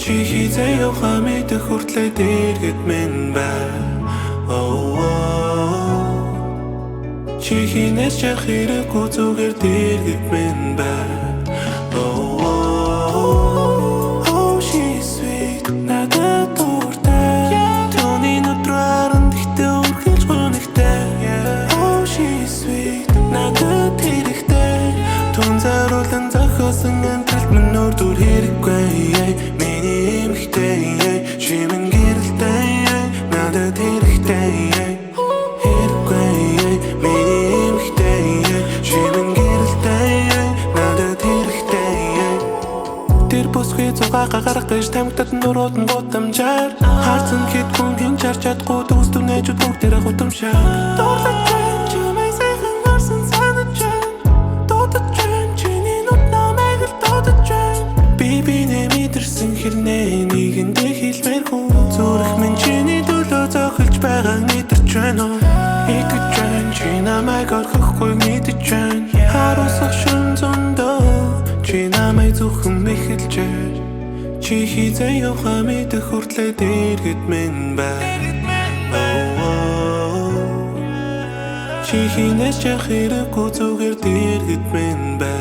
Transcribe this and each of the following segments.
Чи хизээ явахаа мэдэх хүртлээ дэргэд минь бай. Чи хинээс чах хэрэггүй зүгээр дэргэд минь бай. Oh, she's sweet. Надад дуртай. Түүний нүдрээр нэгтээ үргэлж гонхтой. Oh, she's sweet. Надад хэрэгтэй. Түн заруулан зохиосон амтралт минь нүрдүр хэрэггүй. Миний эмхтэй чи минь гэрэлтэй. Надад хэрэгтэй. Хэрэггүй. Миний эмхтэй чи минь гэрэлтэй. Надад хэрэгтэй. Тэр босгүй зугаа гарах гэж тамхитад нурууд нь гутамжаар харсан хэд хүн хин чарч чадгүй төс түнэжүүд бүгдээрээ гутамшаа. Дуурлаж байна чамай сайхан харсан санаж байна. Дуудаж байна чиний нүд намайг л дуудаж байна. Би нэмидэрсэн хэрнээ нэгэндээ хэлмээр хүн. Зүрх минь чиний төлөө зохилж байгаа мэдэрч байна. Итгэж байна чи намайг орхихгүй мэдэж байна. Харуусах шүн зөндөө чи намайг зөвхөн мэхэлж байна. Чи хизээ явахаа мэдэх хүртлээ дэргэд минь бай. Чи хинээс чах хэрэггүй зүгээр дэргэд минь бай.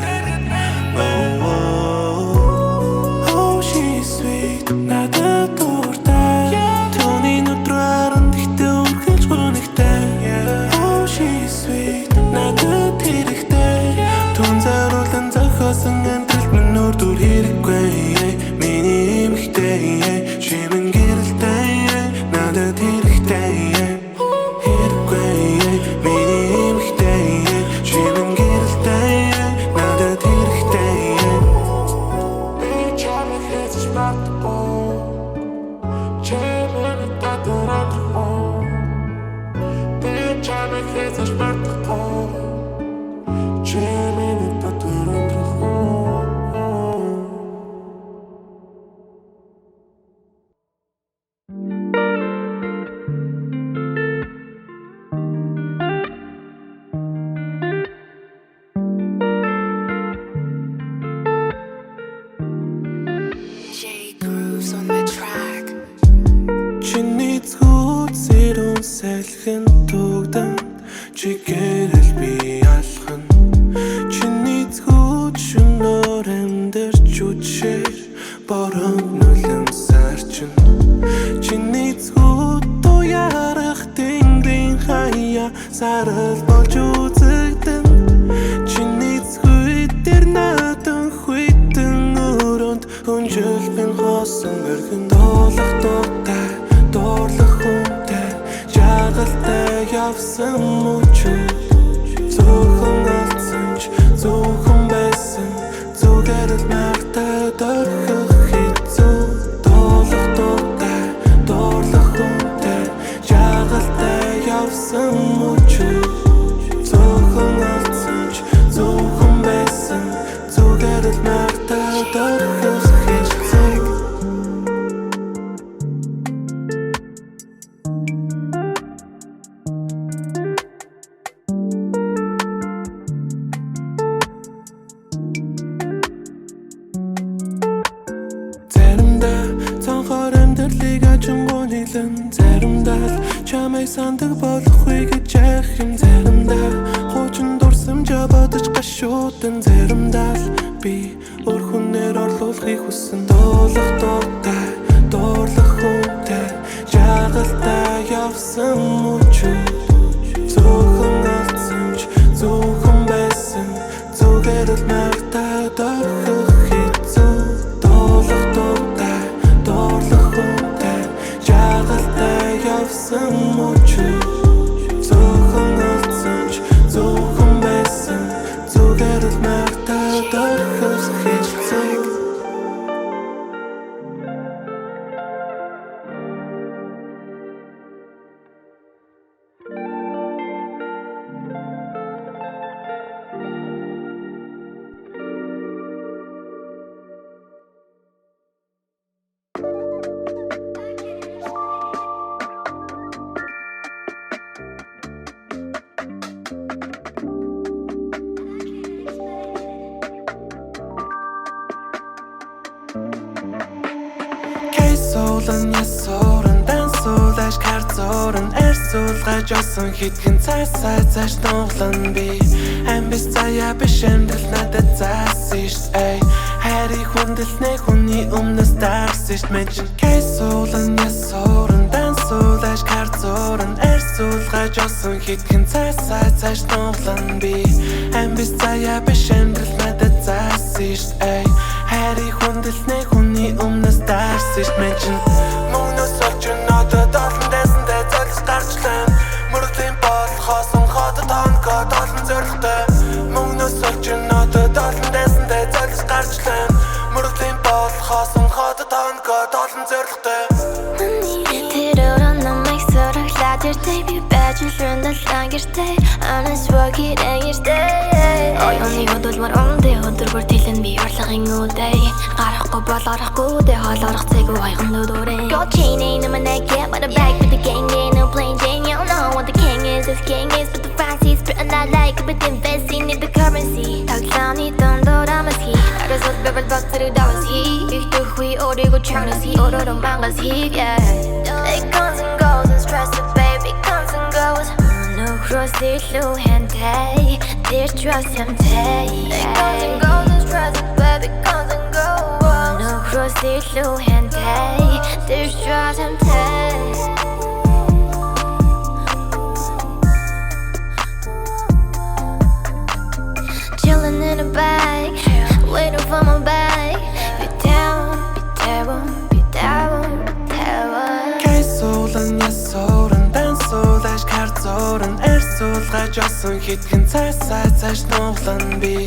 Oh, she's sweet. Надад дуртай. Түүний нүдрээр нэгтээ үргэлж гонхтой. Oh, she's sweet. Надад хэрэгтэй. Түн заруулан зохиосон амтралт минь нүрдүр хэрэггүй. Миний эмхтэй чи минь гэрэлтэй. Надад хэрэгтэй. Хэрэггүй. Миний эмхтэй чи минь гэрэлтэй. Надад хэрэгтэй. Би чамайг хийж магадгүй. Чи миний дотор амьдрах. Би чамайг хийж магадгүй. Чи миний дотор амьдрах. J Grooves on the track. Чиний зүуд сэрүүн салхин тугдан чи гэрэл би алхан. Чиний зүуд шөнөөр амьдарч үчээр борон нүлэн сарчин. Чиний зүуд туярах тэнгэрийн хаяа сарал болж үзэгдэн. Чиний зүуд дээр надан хүйтэн өрөөнд хүнжил минь хоосон өргөн. Дуулах дуутай дуурлах хүнтэй жаргалтай явсан мөчүүд. Зөвхөн алдсан ч зөвхөн байсан. Зүгээр л магтаад орхих хэцүү. Дуулах дуутай дуурлах хүнтэй жаргалтай явсан мөчүүд. Зөвхөн алдсан ч зөвхөн байсан. Зүгээр л магтаад орхих хэцүү. Заримдаа цонхоор амьдралыг ажингуу нийлэн. Заримдаа л чамайг сандаг болохгүй гэж яах юм. Заримдаа хуучин дурсамжаа бодож гашуудан. Заримдаа л би өөр хүнээр орлуулахыг хүсэн. Дуулах дуутай дуурлах хүнтэй жаргалтай явсан мөчүүд. Зөвхөн алдсан ч зөвхөн байсан. Зүгээр л магтаад орхих хэцүү. Дуулах дуутай дуурлах хүнтэй жаргалтай явсан мөчүүд. Зөвхөн алдсан ч зөвхөн байсан. Зүгээр л магтаад орхих хэцүү. Кейсуулан ясууран дансуулаш карцууран эрсүүлгэж осон хитгэн цааш нуулан би амбис заяа биш амьдрал надад заасан шт эй хайрыг хүндэлнэ хүний өмнөөс дарсан шт мен чин кейсуулан ясууран дансуулаш карцууран эрсүүлгэж осон хитгэн цааш нуулан би амбис заяа биш амьдрал надад заасан шт эй хайрыг хүндэлнэ хүний өмнөөс дарсан шт мен чин мөнөөс олж надад олон дэсэндээ золис гарчлаа мөрөлийн болохоос хот тонко толон зөрхтэй мөнөөс олж надад олон дэсэндээ золис гарчлаа мөрөлийн болохоос хот тонко толон зөрхтэй Би бачилрын далан гэртэй Анас вагир ангэртэй Оюуны хөдөлмөр өмдэй өдөргөр тэлэн би орлогын үдэй Гарахгүй бол арахгүй дэ хол орох цэгүй хайгын нүдүрэн Gold chain ain't in my neck yet But I'm back with the gang ain't no plain Jane You don't know what the king is This king is but the fancy Spitting that like but investing in the currency Taglani 던더라마시 나를 쏟배발 박스를 담았지 익두휘 오리고 창르시 오로로 망가시 yeah It comes and goes and stress the baby comes and goes No cross the low hand day There's trust him day It comes and goes and stress the baby comes and goes No cross the low hand day There's trust him day Chillin' in a bag Waiting for my bag Be down, be down Кейсуулан ясууран дансуулаш карцууран эрсүүлгэж осон хитгэн цааш нуулан би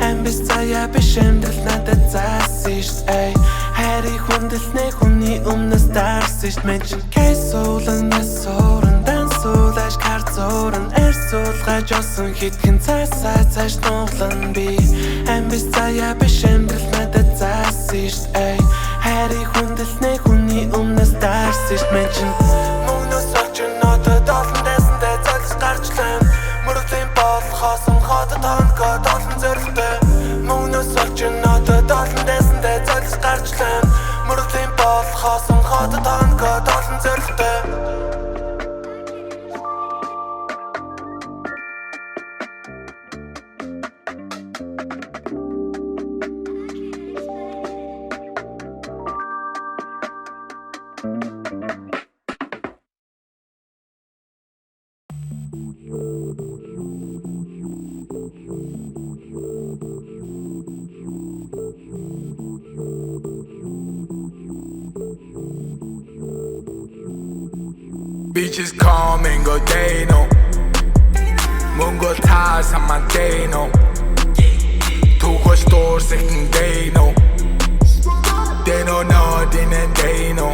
амбис заяа биш амьдрал надад заасан шт эй хайрыг хүндэлнэ хүний өмнөөс дарсан шт мен чин кейсуулан ясууран дансуулаш карцууран эрсүүлгэж осон хитгэн цааш нуулан би амбис заяа биш амьдрал надад заасан шт эй хайрыг хүндэлнэ хүний өмнөөс дарсан шт мен чин мөнөөс олж надад олон дэсэндээ золис гарчлаа мөрөлийн болохоос хот тонко толон зөрхтэй мөнөөс олж надад олон дэсэндээ золис гарчлаа мөрөлийн болохоос хот тонко толон зөрхтэй Bitches come and go, they know. Mungo ties on my day, no. Two horse stores, second day, no. They don't know, then they know.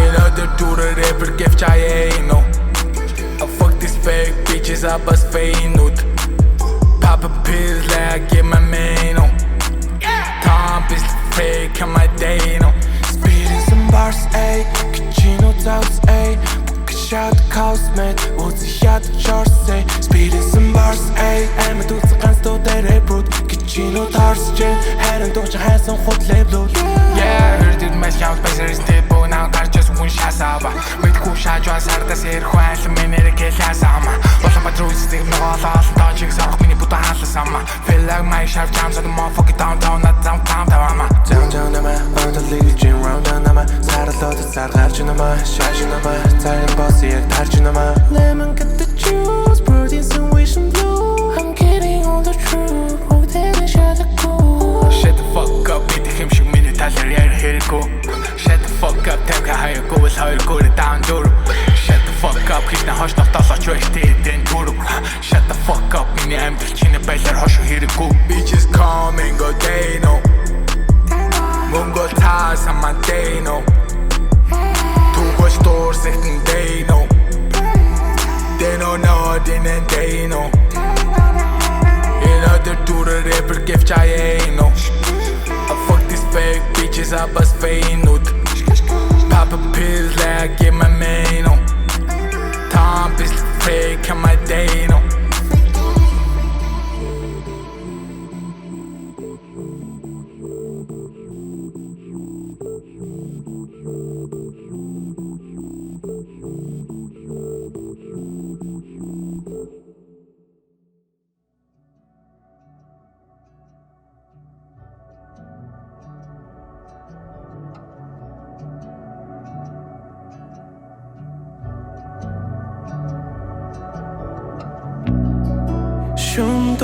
In order to the rapper, gift I ain't no. I fuck these fake bitches, I bust fake nude. Pop a pill, like I get my man, no. Tom is fake, on my day, no. Speeding some bars, ayy Kachino doubts, ayy Shout the cosmet Uzi shot the charts, ayy Speeding some bars, ayy Аймад үлцэн ганц дуутай рэпрүүд Kachino тарс жин Хайран дуучин хайсан хут лэблүүд Yeah, heard it mess out by serious table Now got just one shot saba Мэдгүй шааж ба сардас ярих байлан Минэрэ гэлээсама Болон ба трүүсдэг ногоолол Дожиг сорох миний бүдэн хааласама Feel like my sharp jams at the motherfucking downtown Not downtown тавама Downtown намаа Underlegal gym round down намаа Саралууд сар гарч намаа Шааш намаа Царин босс яг тарч намаа Lemon got the juice Protein some wish and blue I'm getting all the truth Бүгдээрээ шалахгүй Shut the fuck up Бид их юм шиг миний талаар ярих хэрэггүй Shut the fuck up Тавька хаяагүй л хоёргүй down дүүр Shut the fuck up Хичнээн хойш тогтоолооч байх тээдэн дүүр Shut the fuck up Миний амьдрал чиний байлаар хошо хэрэггүй Bitches come and go they know Mungo ties on my day no Two go stores second day no They don't know then they know In order to the rapper gift I ain't no I fuck these fake bitches I bust fake nude Pop a pill like I get my man no Tom is fake on my day no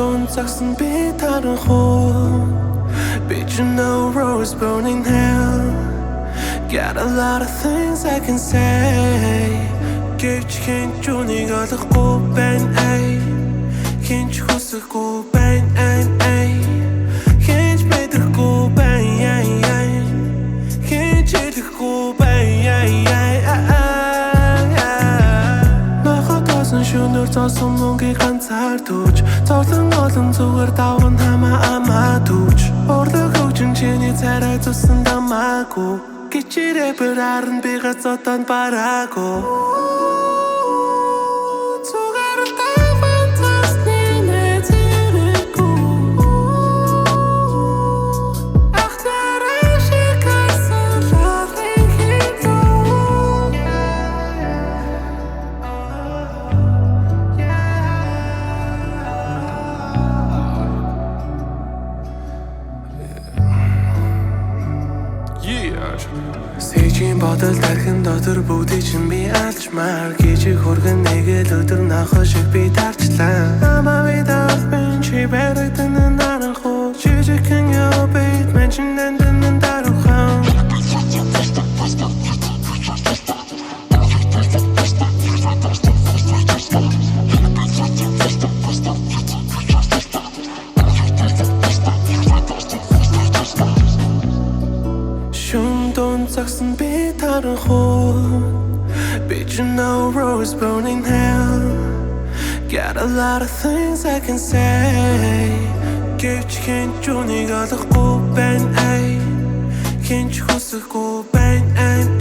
дунд цагсан би таранхуу But you know rose burning hell Got a lot of things I can say Гэвч хинч үнийг олохгүй байна ай Хинч хүсэхгүй байна ай Хинч мэдрэхгүй байна ай Хинч хэлэхгүй байна ай Нохотосон шөнөр зосон мөнгийг ганцаар түүж Зовлон олон зүгээр даван хамаа амаа түүж Орлог хөгжин чиний царай зүсэн дамаагүй Гичирээ бэрарн би гацотон бараагүй Сэжийн бодол тархин дотор бүгдийг чинь би алчмаар Гижиг хөргөн нэгэл өдөр нохо шиг би тарчлаа Намаа видаал бэн чи бэрэгдэн наранхуу Жижигхэн ёо бит мен чин дэндэн дарухан Цагсан би таранхуу But you know rose burning hell Got a lot of things I can say Гэвч хинч үнийг олохгүй байна ай Хинч хүсэхгүй байна ай